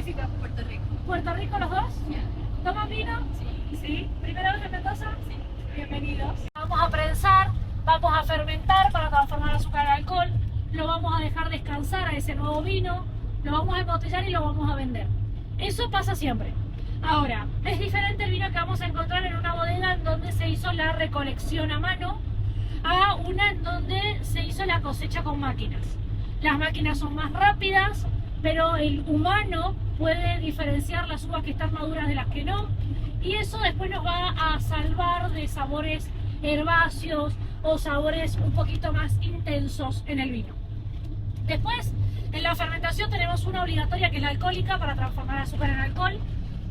significa Puerto Rico? ¿Puerto Rico los dos? Yeah. ¿Toman vino? Sí. Sí. ¿Primera vez en Mendoza? Sí. Bienvenidos. Vamos a prensar, vamos a fermentar para transformar azúcar en alcohol, lo vamos a dejar descansar a ese nuevo vino, lo vamos a embotellar y lo vamos a vender. Eso pasa siempre. Ahora, es diferente el vino que vamos a encontrar en una bodega en donde se hizo la recolección a mano a una en donde se hizo la cosecha con máquinas. Las máquinas son más rápidas, pero el humano puede diferenciar las uvas que están maduras de las que no, y eso después nos va a salvar de sabores herbáceos o sabores un poquito más intensos en el vino. Después, en la fermentación tenemos una obligatoria que es la alcohólica para transformar azúcar en alcohol,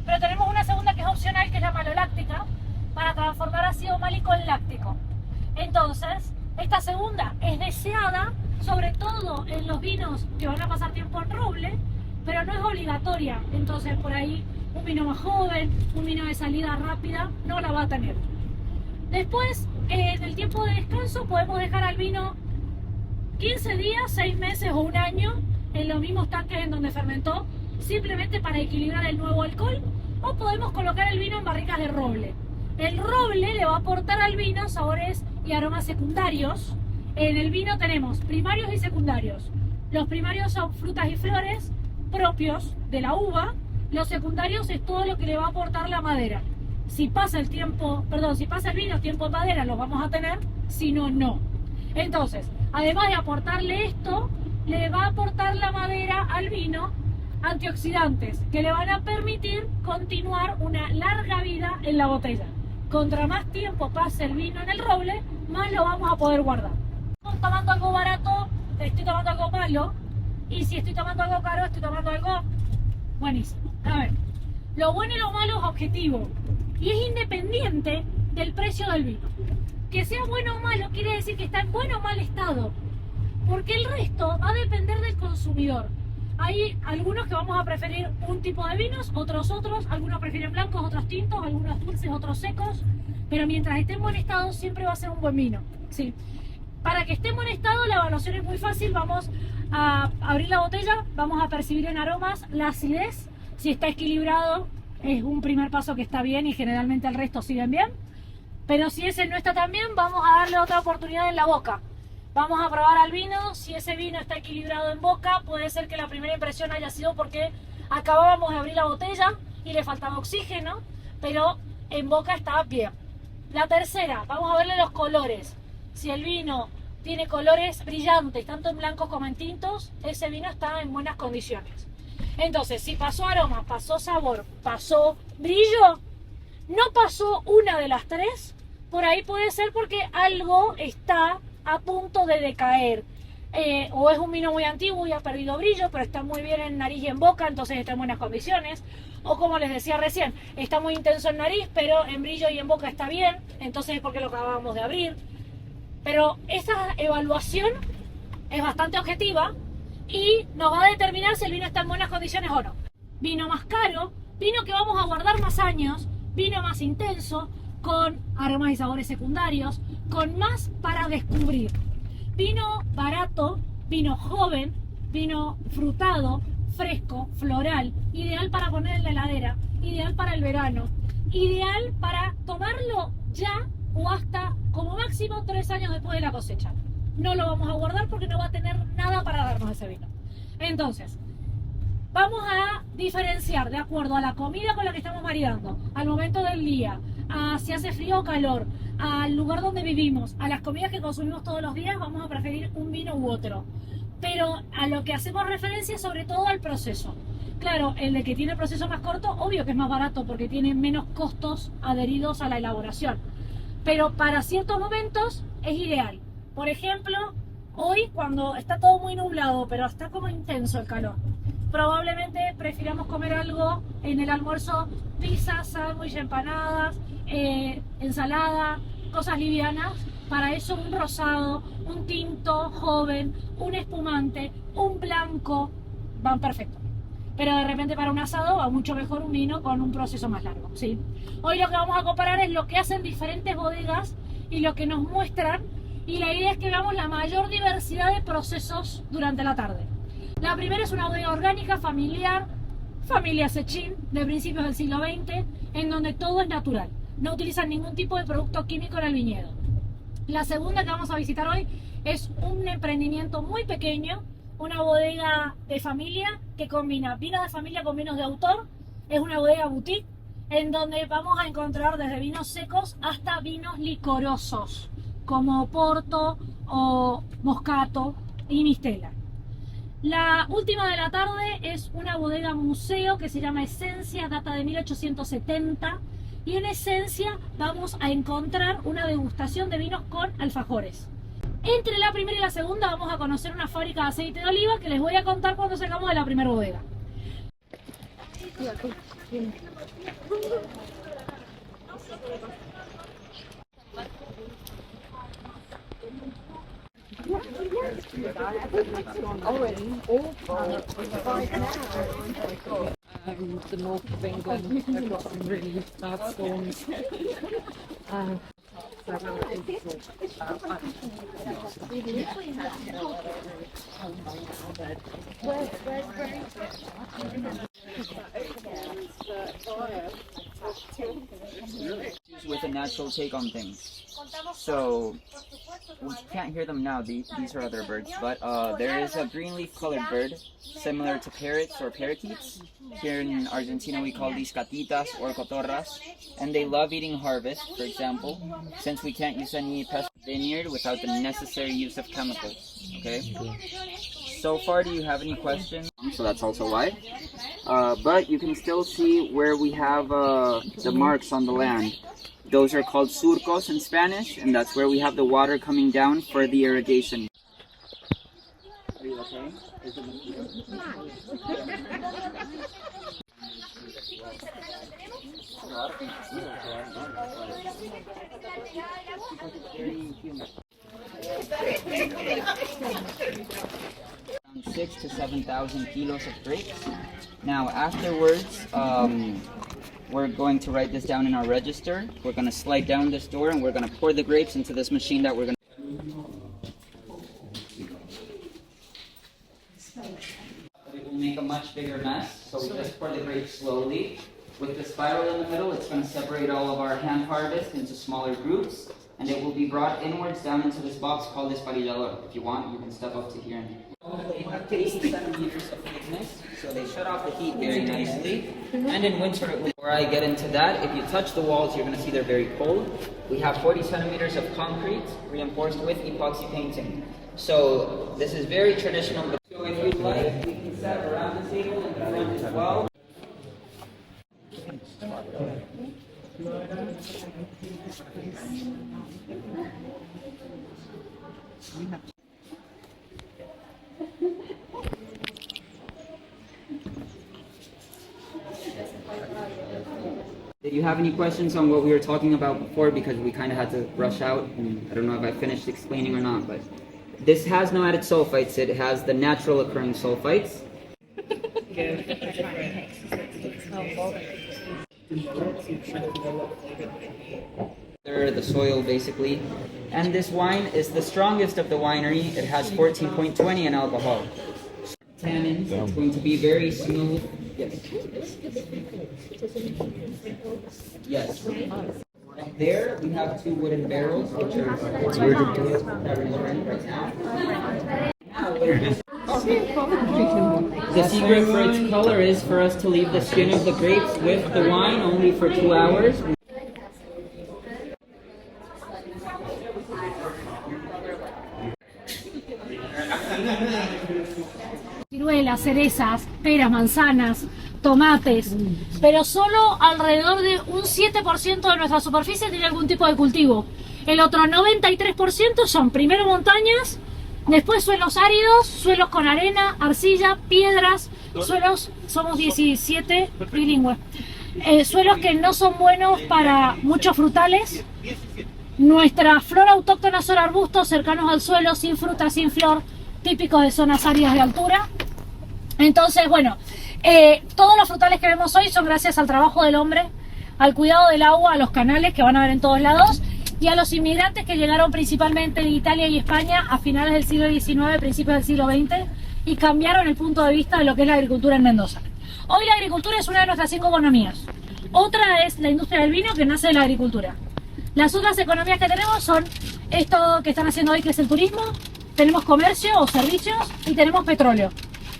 pero tenemos una segunda que es opcional, que es la maloláctica, para transformar ácido málico en láctico. Entonces, esta segunda es deseada, sobre todo en los vinos que van a pasar tiempo en roble, pero no es obligatoria. Entonces, por ahí, un vino más joven, un vino de salida rápida, no la va a tener. Después, en el tiempo de descanso, podemos dejar al vino 15 días, 6 meses o un año en los mismos tanques en donde fermentó, simplemente para equilibrar el nuevo alcohol, o podemos colocar el vino en barricas de roble. El roble le va a aportar al vino sabores y aromas secundarios. En el vino tenemos primarios y secundarios. Los primarios son frutas y flores propios de la uva. Los secundarios es todo lo que le va a aportar la madera. Si pasa el vino tiempo en madera, lo vamos a tener, si no, no. Entonces, además de aportarle esto, le va a aportar la madera al vino antioxidantes que le van a permitir continuar una larga vida en la botella. Contra más tiempo pase el vino en el roble, más lo vamos a poder guardar. Estoy tomando algo barato, estoy tomando algo malo, y si estoy tomando algo caro, estoy tomando algo buenísimo. A ver, lo bueno y lo malo es objetivo y es independiente del precio del vino. Que sea bueno o malo quiere decir que está en buen o mal estado, porque el resto va a depender del consumidor. Hay algunos que vamos a preferir un tipo de vinos, otros, algunos prefieren blancos, otros tintos, algunos dulces, otros secos, pero mientras esté en buen estado siempre va a ser un buen vino. Sí. Para que esté en buen estado la evaluación es muy fácil, vamos a abrir la botella, vamos a percibir en aromas la acidez, si está equilibrado es un primer paso que está bien y generalmente el resto siguen bien, pero si ese no está tan bien vamos a darle otra oportunidad en la boca. Vamos a probar al vino, si ese vino está equilibrado en boca, puede ser que la primera impresión haya sido porque acabábamos de abrir la botella y le faltaba oxígeno, pero en boca está bien. La tercera, vamos a verle los colores. Si el vino tiene colores brillantes, tanto en blancos como en tintos, ese vino está en buenas condiciones. Entonces, si pasó aroma, pasó sabor, pasó brillo, no pasó una de las tres, por ahí puede ser porque algo está a punto de decaer, o es un vino muy antiguo y ha perdido brillo, pero está muy bien en nariz y en boca, entonces está en buenas condiciones, o como les decía recién, está muy intenso en nariz, pero en brillo y en boca está bien, entonces es porque lo acabamos de abrir. Pero esa evaluación es bastante objetiva y nos va a determinar si el vino está en buenas condiciones o no. Vino más caro, vino que vamos a guardar más años, vino más intenso, con aromas y sabores secundarios, con más para descubrir. Vino barato, vino joven, vino frutado, fresco, floral, ideal para poner en la heladera, ideal para el verano, ideal para tomarlo ya o hasta como máximo 3 años después de la cosecha. No lo vamos a guardar porque no va a tener nada para darnos ese vino. Entonces, vamos a diferenciar de acuerdo a la comida con la que estamos maridando, al momento del día, a si hace frío o calor, al lugar donde vivimos, a las comidas que consumimos todos los días, vamos a preferir un vino u otro. Pero a lo que hacemos referencia es sobre todo al proceso. Claro, el de que tiene el proceso más corto, obvio que es más barato porque tiene menos costos adheridos a la elaboración. Pero para ciertos momentos es ideal. Por ejemplo, hoy cuando está todo muy nublado, pero está como intenso el calor, probablemente prefiramos comer algo en el almuerzo, pizza, sándwich, empanadas, ensalada, cosas livianas. Para eso un rosado, un tinto joven, un espumante, un blanco, van perfecto. Pero de repente para un asado va mucho mejor un vino con un proceso más largo, ¿sí? Hoy lo que vamos a comparar es lo que hacen diferentes bodegas y lo que nos muestran, y la idea es que veamos la mayor diversidad de procesos durante la tarde. La primera es una bodega orgánica, familiar, Familia Cecchin, de principios del siglo XX, en donde todo es natural. No utilizan ningún tipo de producto químico en el viñedo. La segunda que vamos a visitar hoy es un emprendimiento muy pequeño, una bodega de familia que combina vinos de familia con vinos de autor. Es una bodega boutique en donde vamos a encontrar desde vinos secos hasta vinos licorosos, como Porto o Moscato y Mistela. La última de la tarde es una bodega museo que se llama Esencia, data de 1870, y en Esencia vamos a encontrar una degustación de vinos con alfajores. Entre la primera y la segunda vamos a conocer una fábrica de aceite de oliva que les voy a contar cuando salgamos de la primera bodega. The north of England, they've got some really bad storms. With a natural take on things. So we can't hear them now, these are other birds, but there is a green leaf colored bird similar to parrots or parakeets. Here in Argentina we call these catitas or cotorras, and they love eating harvest, for example, since we can't use any pest vineyard without the necessary use of chemicals. Okay? So far, do you have any questions? So that's also why. But you can still see where we have the marks on the land. Those are called surcos in Spanish, and that's where we have the water coming down for the irrigation. Are you okay? Is it Around 6,000 to 7,000 kilos of grapes. Now afterwards, we're going to write this down in our register. We're going to slide down this door and we're going to pour the grapes into this machine that we're going to... It will make a much bigger mess, so we just pour the grapes slowly. With the spiral in the middle, it's going to separate all of our hand harvest into smaller groups, and it will be brought inwards down into this box called desparillador. If you want, you can step up to here. They have 80 centimeters of thickness, so they shut off the heat very nicely. And in winter, before I get into that, if you touch the walls, you're going to see they're very cold. We have 40 centimeters of concrete reinforced with epoxy painting. So this is very traditional. So if you'd like, we can set around the table in the front as well. Did you have any questions on what we were talking about before? Because we kind of had to rush out, and I don't know if I finished explaining or not, but this has no added sulfites. It has the natural occurring sulfites. The soil basically, and this wine is the strongest of the winery. It has 14.20 in alcohol. Tannins, it's going to be very smooth. Yes. Yes. Up there we have two wooden barrels, which are that is right now. The secret for its color is for us to leave the skin of the grapes with the wine only for 2 hours. Ciruelas, cerezas, peras, manzanas, tomates, pero solo alrededor de un 7% de nuestra superficie tiene algún tipo de cultivo. El otro 93% son primero montañas, después suelos áridos, suelos con arena, arcilla, piedras, suelos, somos 17 bilingües, suelos que no son buenos para muchos frutales. Nuestra flora autóctona son arbustos cercanos al suelo, sin fruta, sin flor, típicos de zonas áridas de altura. Entonces, bueno, todos los frutales que vemos hoy son gracias al trabajo del hombre, al cuidado del agua, a los canales que van a ver en todos lados y a los inmigrantes que llegaron principalmente de Italia y España a finales del siglo XIX, principios del siglo XX y cambiaron el punto de vista de lo que es la agricultura en Mendoza. Hoy la agricultura es una de nuestras 5 economías. Otra es la industria del vino, que nace de la agricultura. Las otras economías que tenemos son esto que están haciendo hoy, que es el turismo. Tenemos comercio o servicios y tenemos petróleo.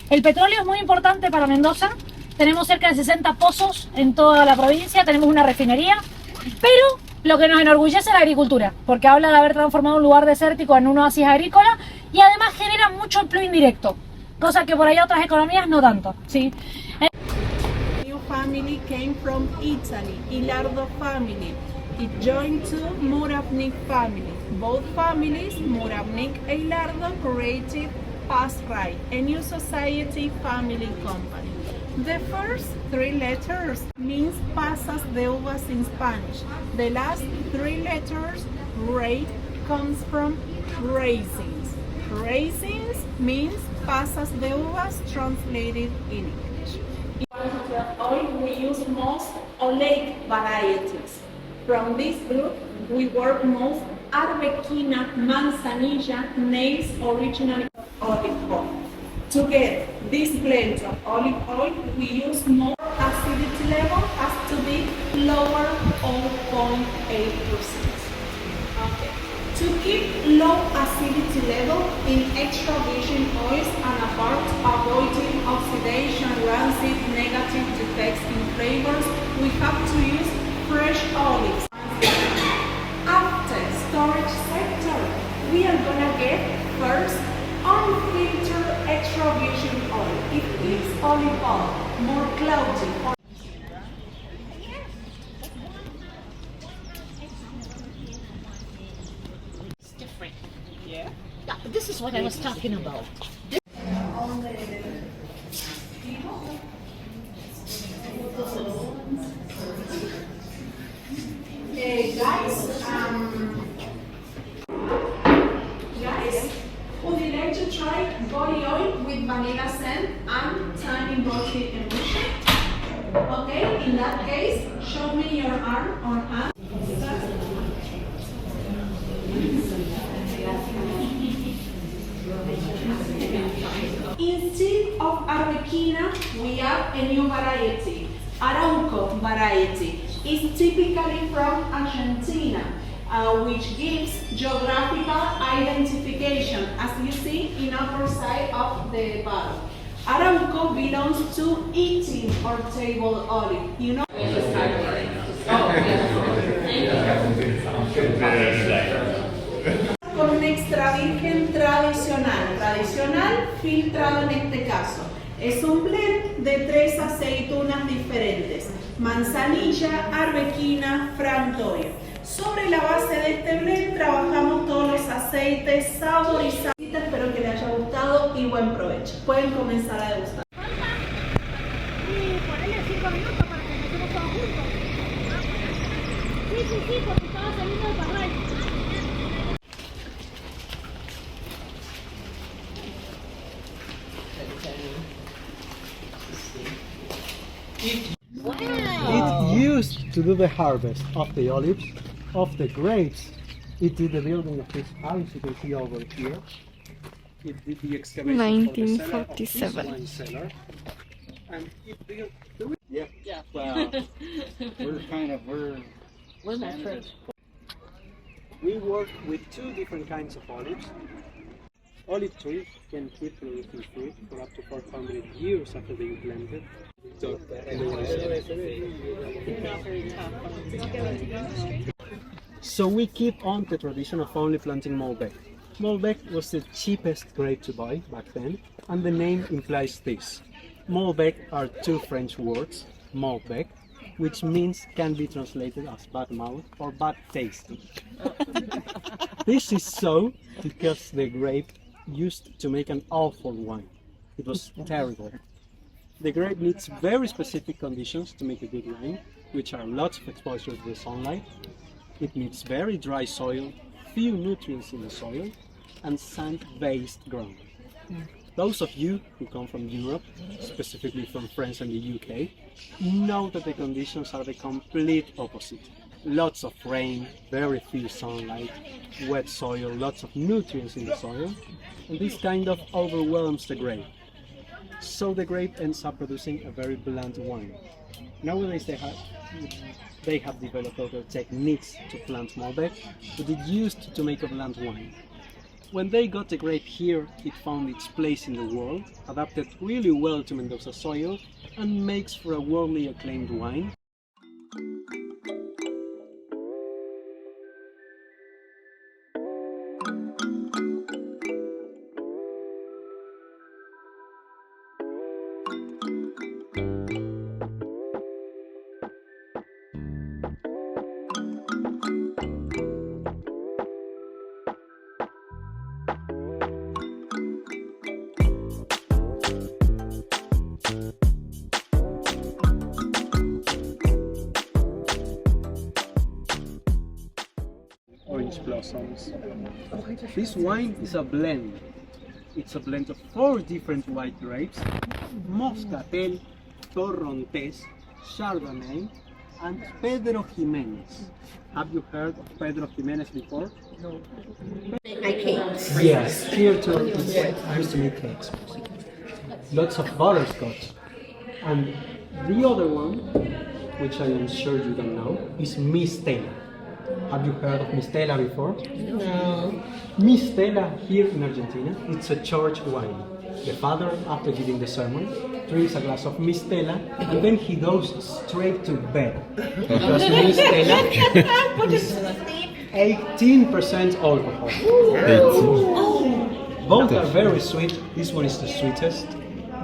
El petróleo es muy importante para Mendoza. Tenemos cerca de 60 pozos en toda la provincia, tenemos una refinería, pero lo que nos enorgullece es la agricultura, porque habla de haber transformado un lugar desértico en un oasis agrícola y además genera mucho empleo indirecto, cosa que por ahí otras economías no tanto, ¿sí? New family came from Italy, Ilardo family. It joined to Muravnik family. Both families, Muravnik and Ilardo, created Pasrai, a new society family company. The first 3 letters means pasas de uvas in Spanish. The last 3 letters, rate, comes from raisins. Raisins means pasas de uvas translated in English. In oil, we use most ulei varieties. From this group, we work most Arbequina, Manzanilla, names originally olive oil. To get this blend of olive oil, we use more acidity level has to be lower 0.8%. Okay. To keep low acidity level in extra virgin oils and apart avoiding oxidation, rancid, negative defects in flavors, we have to use fresh olives. After storage sector, we are gonna get first unfiltered extra virgin oil. It keeps olive oil more cloudy. It's different. Yeah? This is what I was talking about. Guys, would you like to try body oil with vanilla scent and tiny body emulsion? Okay, in that case, show me your arm or hand. Instead of Arbequina, we have a new variety, Arauco variety. It's typically from Argentina, which gives geographical identification, as you see in upper side of the bottle. Arauco belongs to eating or table olive. You know. Con un extra virgen tradicional filtrado en este caso. Es un blend de 3 aceitunas diferentes, manzanilla, arbequina, frantoio. Sobre la base de este blend trabajamos todos los aceites saborizados. Espero que les haya gustado y buen provecho. Pueden comenzar a degustar. Y ponerle 5 minutos para que empecemos todos juntos. Sí, porque estaba saliendo de Pasrai. It used to do the harvest of the olives, of the grapes. It did the building of this house you can see over here. It did the excavation 1947. for the cellar of this wine cellar. And it built the... Yeah. Well, We're not French. we work with 2 different kinds of olives. Olive trees can keep producing fruit for up to 400 years after being planted. So we keep on the tradition of only planting Malbec. Malbec was the cheapest grape to buy back then, and the name implies this. Malbec are 2 French words, Malbec, which means can be translated as bad mouth or bad tasting. This is so because the grape used to make an awful wine. It was terrible. The grape needs very specific conditions to make a good wine, which are lots of exposure to the sunlight. It needs very dry soil, few nutrients in the soil, and sand-based ground. Those of you who come from Europe, specifically from France and the UK, know that the conditions are the complete opposite. Lots of rain, very few sunlight, wet soil, lots of nutrients in the soil, and this kind of overwhelms the grape. So the grape ends up producing a very bland wine. Nowadays they have developed other techniques to plant Malbec, but it used to make a bland wine. When they got the grape here, it found its place in the world, adapted really well to Mendoza soil, and makes for a worldly acclaimed wine. Orange blossoms. This wine is a blend. It's a blend of 4 different white grapes: Moscatel, Torrontés, Chardonnay, and Pedro Jimenez. Have you heard of Pedro Jimenez before? No. Yes, here too it's used to make cakes. Lots of butterscotch. And the other one, which I am sure you don't know, is Mistela. Have you heard of Mistela before? No. Mistela here in Argentina, it's a church wine. The father, after giving the sermon, drinks a glass of Mistela and then he goes straight to bed. Because Mistela is 18% alcohol. Both are very sweet. This one is the sweetest.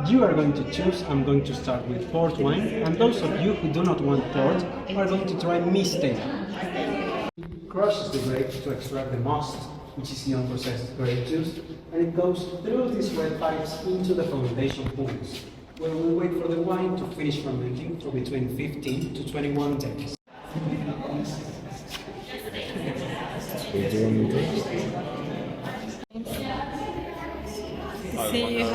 You are going to choose. I'm going to start with port wine, and those of you who do not want port are going to try Mistela. It crushes the grape to extract the must, which is the unprocessed grape juice, and it goes through these red pipes into the fermentation pools, where we wait for the wine to finish fermenting for between 15 to 21 days. See, you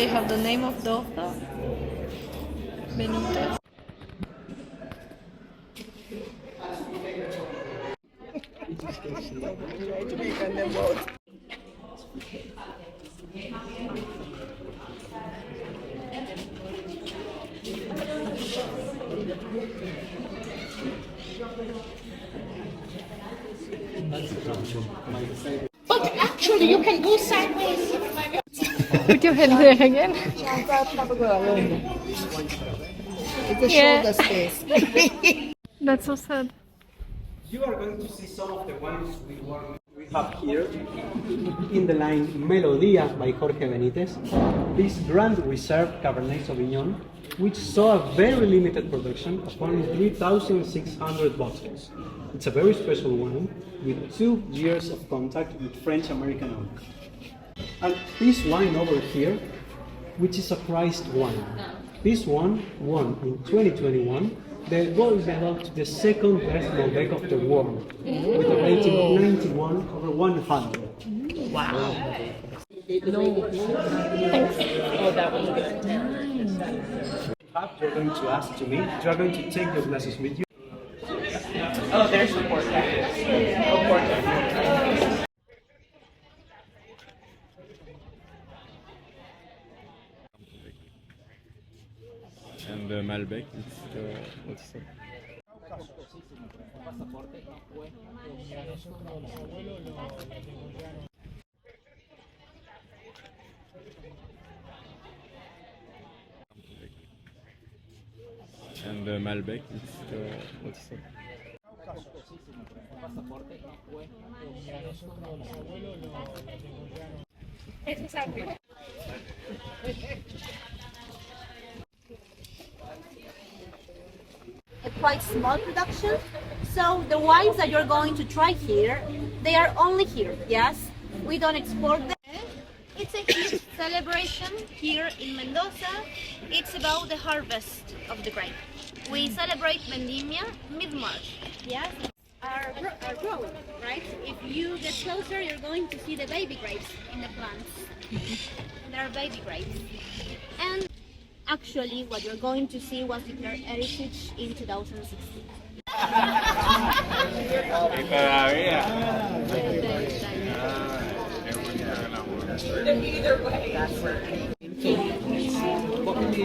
have the name of the author, Benito. But actually, you can go sideways. Put your hand there again. It's a shoulder space. That's so sad. You are going to see some of the wines we have here in the line Melodia by Jorge Benitez. This Grand Reserve Cabernet Sauvignon, which saw a very limited production of only 3,600 bottles. It's a very special wine with 2 years of contact with French-American oak. And this wine over here, which is a priced wine. This one won in 2021 the gold medal to the second best Malbec of the world, with a rating of 91 over 100. Wow. No. Thanks. Oh, that was good. You're going to ask to me, you're going to take your glasses with you. Oh, there's the pork. Oh, pork. And the Malbec, it's what's that? And the Malbec, it's what's that? A quite small production. So the wines that you're going to try here, they are only here, yes? We don't export them. It's a huge celebration here in Mendoza. It's about the harvest of the grape. We celebrate Vendimia mid-March, yes? Are growing, right? If you get closer, you're going to see the baby grapes in the plants. There are baby grapes. And actually, what you're going to see was declared heritage in 2016.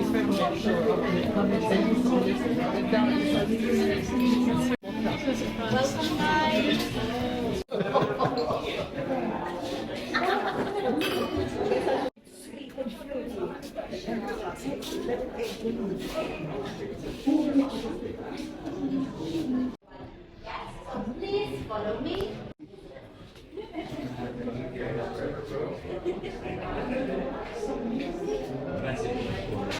Welcome, guys. Please follow me.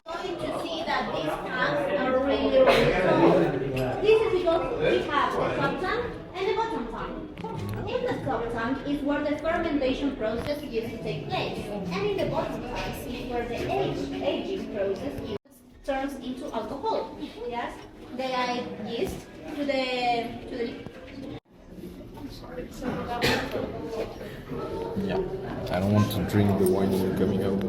Going to see that these tanks are really, really tall. This is because we have the top tank and the bottom tank. In the top tank is where the fermentation process used to take place, and in the bottom tank is where the aging process turns into alcohol. Yes, they add yeast to the Yeah. I don't want to drink the wine coming out.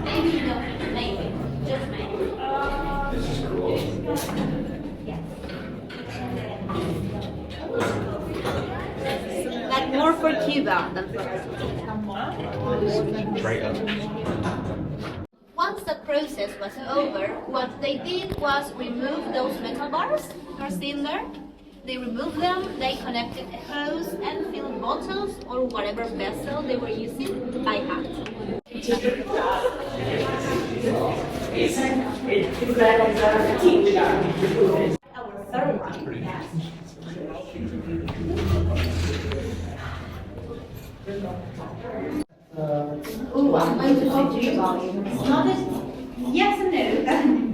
maybe no, maybe just maybe. Like more for Cuba than for us. Once the process was over, what they did was remove those metal bars you're seeing there. They removed them, they connected a hose and filled bottles or whatever vessel they were using by hand. Our third one, yes. Oh, I'm going to talk to you about it. It's not a yes and no.